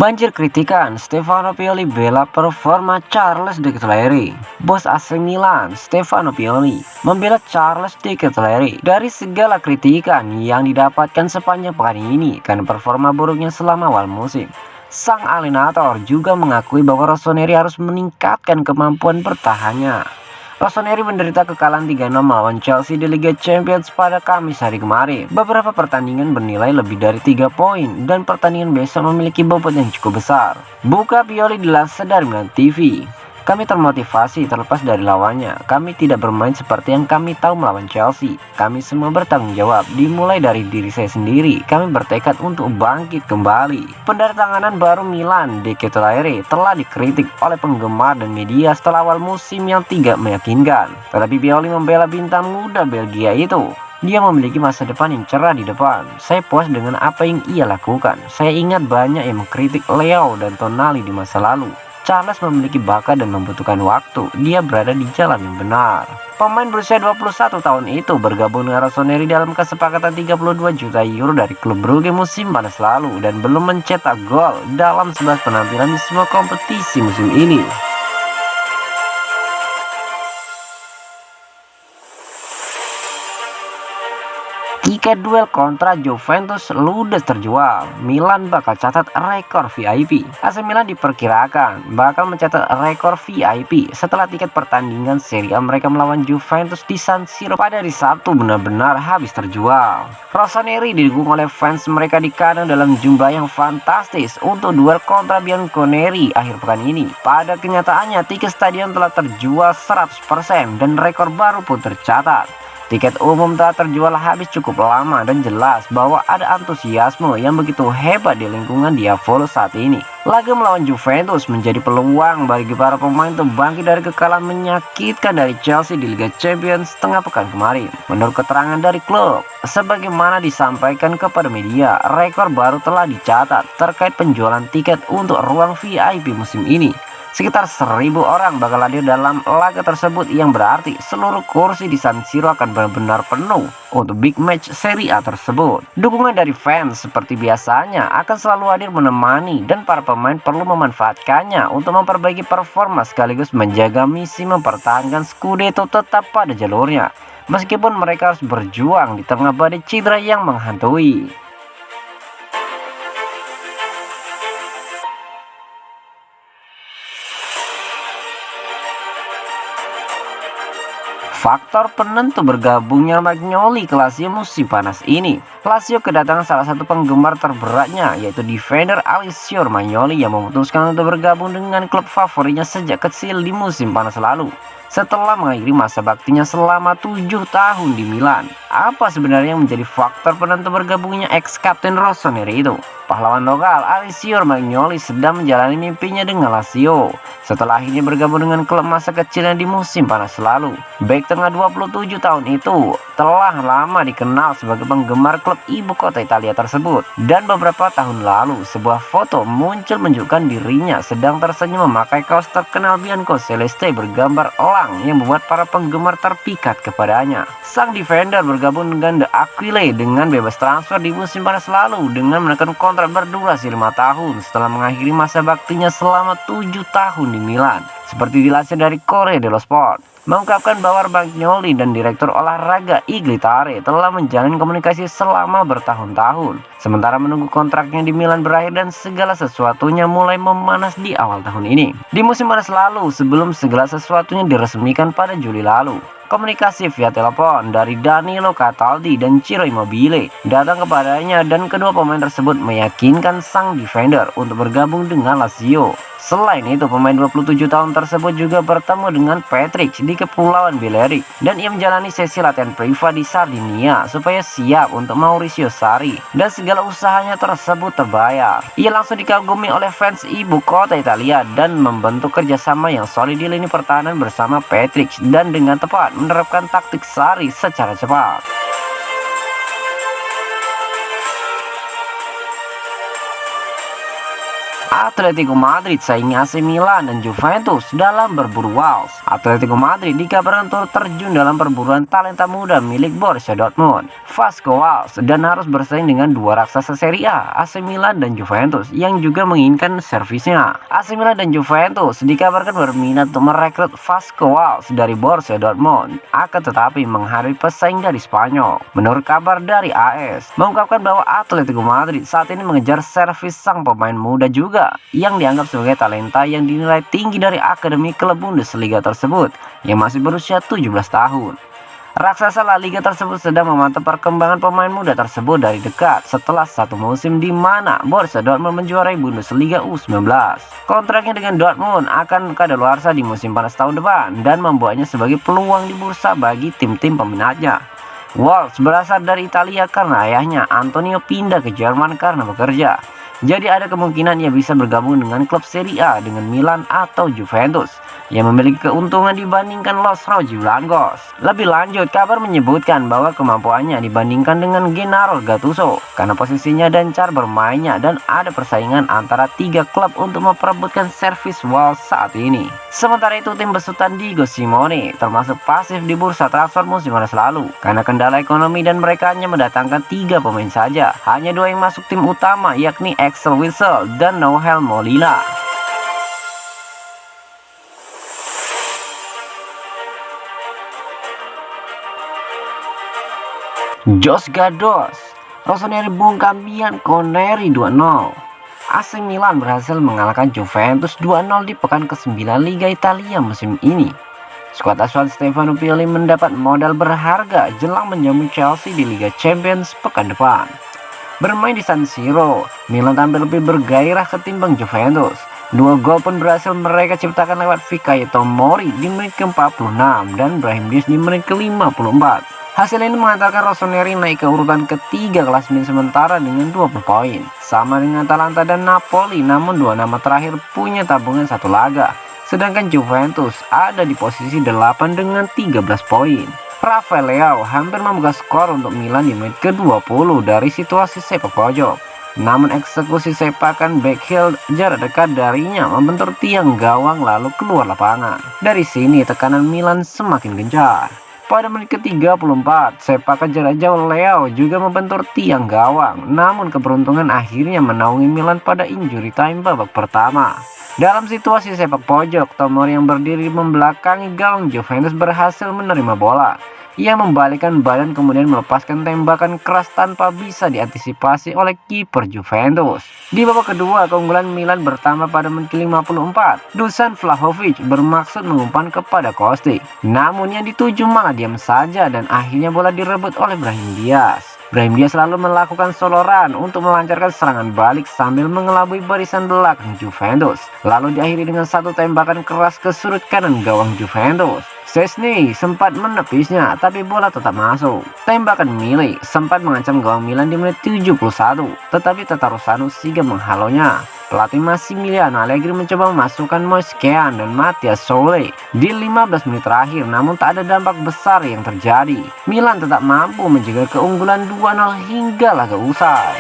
Banjir kritikan, Stefano Pioli bela performa Charles de Ketelaere. Bos AC Milan, Stefano Pioli, membela Charles de Ketelaere dari segala kritikan yang didapatkan sepanjang pekan ini karena performa buruknya selama awal musim. Sang alienator juga mengakui bahwa Rossoneri harus meningkatkan kemampuan bertahannya. Rossoneri menderita kekalahan 3-6 melawan Chelsea di Liga Champions pada Kamis hari kemarin. Beberapa pertandingan bernilai lebih dari 3 poin dan pertandingan besok memiliki bobot yang cukup besar. Buka Pioli dilansir dari Milan TV. Kami termotivasi terlepas dari lawannya. Kami tidak bermain seperti yang kami tahu melawan Chelsea. Kami semua bertanggung jawab, dimulai dari diri saya sendiri. Kami bertekad untuk bangkit kembali. Pendatanganan baru Milan, De Ketelaere, telah dikritik oleh penggemar dan media setelah awal musim yang tidak meyakinkan. Tetapi Pioli membela bintang muda Belgia itu. Dia memiliki masa depan yang cerah di depan. Saya puas dengan apa yang ia lakukan. Saya ingat banyak yang mengkritik Leo dan Tonali di masa lalu. Charles memiliki bakat dan membutuhkan waktu. Dia berada di jalan yang benar. Pemain berusia 21 tahun itu bergabung dengan Rossoneri dalam kesepakatan 32 juta euro dari klub Brugge musim panas lalu dan belum mencetak gol dalam 11 penampilan di semua kompetisi musim ini. Tiket duel kontra Juventus ludes terjual. Milan bakal catat rekor VIP. AC Milan diperkirakan bakal mencatat rekor VIP setelah tiket pertandingan Serie A mereka melawan Juventus di San Siro pada hari Sabtu benar-benar habis terjual. Rossoneri didukung oleh fans mereka di kandang dalam jumlah yang fantastis untuk duel kontra Bianconeri akhir pekan ini. Pada kenyataannya tiket stadion telah terjual 100% dan rekor baru pun tercatat. Tiket umum telah terjual habis cukup lama dan jelas bahwa ada antusiasme yang begitu hebat di lingkungan Diavolo saat ini. Laga melawan Juventus menjadi peluang bagi para pemain untuk bangkit dari kekalahan menyakitkan dari Chelsea di Liga Champions setengah pekan kemarin. Menurut keterangan dari klub, sebagaimana disampaikan kepada media, rekor baru telah dicatat terkait penjualan tiket untuk ruang VIP musim ini. Sekitar 1.000 orang bakal hadir dalam laga tersebut yang berarti seluruh kursi di San Siro akan benar-benar penuh untuk big match Serie A tersebut. Dukungan dari fans seperti biasanya akan selalu hadir menemani dan para pemain perlu memanfaatkannya untuk memperbaiki performa sekaligus menjaga misi mempertahankan Scudetto tetap pada jalurnya. Meskipun mereka harus berjuang di tengah badai cedera yang menghantui. Faktor penentu bergabungnya Magnoli ke Lazio musim panas ini. Lazio kedatangan salah satu penggemar terberatnya, yaitu defender Alessio Romagnoli yang memutuskan untuk bergabung dengan klub favoritnya sejak kecil di musim panas lalu. Setelah mengakhiri masa baktinya selama 7 tahun di Milan, apa sebenarnya yang menjadi faktor penentu bergabungnya ex-kapten Rossoneri itu? Pahlawan lokal Alessio Romagnoli sedang menjalani mimpinya dengan Lazio setelah akhirnya bergabung dengan klub masa kecilnya di musim panas lalu. Bek tengah 27 tahun itu telah lama dikenal sebagai penggemar klub ibu kota Italia tersebut, dan beberapa tahun lalu sebuah foto muncul menunjukkan dirinya sedang tersenyum memakai kaos terkenal Bianco Celeste bergambar elang yang membuat para penggemar terpikat kepadanya. Sang defender bergabung dengan The Aquile dengan bebas transfer di musim panas lalu dengan menekan kontrak berdurasi 5 tahun setelah mengakhiri masa baktinya selama 7 tahun di Milan. Seperti dilansir dari Corriere dello Sport, mengungkapkan bahwa Romagnoli dan direktur olahraga Iglitare telah menjalin komunikasi selama bertahun-tahun, sementara menunggu kontraknya di Milan berakhir dan segala sesuatunya mulai memanas di awal tahun ini. Di musim panas lalu, sebelum segala sesuatunya diresmikan pada Juli lalu, komunikasi via telepon dari Danilo Cataldi dan Ciro Immobile datang kepadanya dan kedua pemain tersebut meyakinkan sang defender untuk bergabung dengan Lazio. Selain itu, pemain 27 tahun tersebut juga bertemu dengan Patrick di Kepulauan Balearic dan ia menjalani sesi latihan privat di Sardinia supaya siap untuk Maurizio Sarri, dan segala usahanya tersebut terbayar. Ia langsung dikagumi oleh fans ibu kota Italia dan membentuk kerjasama yang solid di lini pertahanan bersama Patrick dan dengan tepat menerapkan taktik Sarri secara cepat. Atletico Madrid saingi AC Milan dan Juventus dalam berburu Wolves. Atletico Madrid dikabarkan turut terjun dalam perburuan talenta muda milik Borussia Dortmund, Vasco Wolves, dan harus bersaing dengan dua raksasa Serie A, AC Milan dan Juventus, yang juga menginginkan servisnya. AC Milan dan Juventus dikabarkan berminat untuk merekrut Vasco Wolves dari Borussia Dortmund, akan tetapi menghadapi pesaing dari Spanyol. Menurut kabar dari AS, mengungkapkan bahwa Atletico Madrid saat ini mengejar servis sang pemain muda juga, yang dianggap sebagai talenta yang dinilai tinggi dari akademi klub Bundesliga tersebut yang masih berusia 17 tahun. Raksasa La Liga tersebut sedang memantau perkembangan pemain muda tersebut dari dekat setelah satu musim di mana Borussia Dortmund menjuarai Bundesliga U19. Kontraknya dengan Dortmund akan kadaluarsa di musim panas tahun depan dan membuatnya sebagai peluang di bursa bagi tim-tim peminatnya. Wolves berasal dari Italia karena ayahnya Antonio pindah ke Jerman karena bekerja. Jadi ada kemungkinan ia bisa bergabung dengan klub Serie A dengan Milan atau Juventus yang memiliki keuntungan dibandingkan Los Rojiblancos. Lebih lanjut, kabar menyebutkan bahwa kemampuannya dibandingkan dengan Gennaro Gattuso karena posisinya dan cara bermainnya, dan ada persaingan antara tiga klub untuk memperebutkan servis Wolves saat ini. Sementara itu, tim besutan Diego Simone termasuk pasif di bursa transfer musim panas lalu karena kendala ekonomi dan mereka hanya mendatangkan 3 pemain saja. Hanya 2 yang masuk tim utama, yakni Axel Witsel dan Noel Molina. Jos Gados, Rossoneri bungkam Bianconeri 2-0. AC Milan berhasil mengalahkan Juventus 2-0 di pekan ke-9 Liga Italia musim ini. Skuad asuhan Stefano Pioli mendapat modal berharga jelang menjamu Chelsea di Liga Champions pekan depan. Bermain di San Siro, Milan tampil lebih bergairah ketimbang Juventus. 2 gol pun berhasil mereka ciptakan lewat Fikayo Tomori di menit ke-46 dan Brahim Diaz di menit ke-54. Hasil ini mengantarkan Rossoneri naik ke urutan ketiga klasemen sementara dengan 20 poin, sama dengan Atalanta dan Napoli, namun 2 nama terakhir punya tabungan 1 laga. Sedangkan Juventus ada di posisi 8 dengan 13 poin. Rafael Leao hampir membuka skor untuk Milan di menit ke-20 dari situasi sepak pojok. Namun eksekusi sepakan backheel jarak dekat darinya membentur tiang gawang lalu keluar lapangan. Dari sini tekanan Milan semakin gencar. Pada menit ke-34, sepakan jarak jauh Leao juga membentur tiang gawang. Namun keberuntungan akhirnya menaungi Milan pada injury time babak pertama. Dalam situasi sepak pojok, Tomori yang berdiri membelakangi gawang Juventus berhasil menerima bola. Ia membalikkan badan kemudian melepaskan tembakan keras tanpa bisa diantisipasi oleh kiper Juventus. Di babak kedua, keunggulan Milan bertambah pada menit ke-54. Dusan Vlahovic bermaksud mengumpan kepada Kostic, namun yang dituju malah diam saja dan akhirnya bola direbut oleh Brahim Diaz. Brahim Diaz lalu melakukan soloran untuk melancarkan serangan balik sambil mengelabui barisan belakang Juventus. Lalu diakhiri dengan satu tembakan keras ke sudut kanan gawang Juventus. Szczesny sempat menepisnya, tapi bola tetap masuk. Tembakan Milik sempat mengancam gawang Milan di menit 71, tetapi Tatarusanu sigap menghalonya. Pelatih Massimiliano Allegri mencoba memasukkan Moise Kean dan Matthias Soule di 15 menit terakhir, namun tak ada dampak besar yang terjadi. Milan tetap mampu menjaga keunggulan 2-0 hingga laga usai.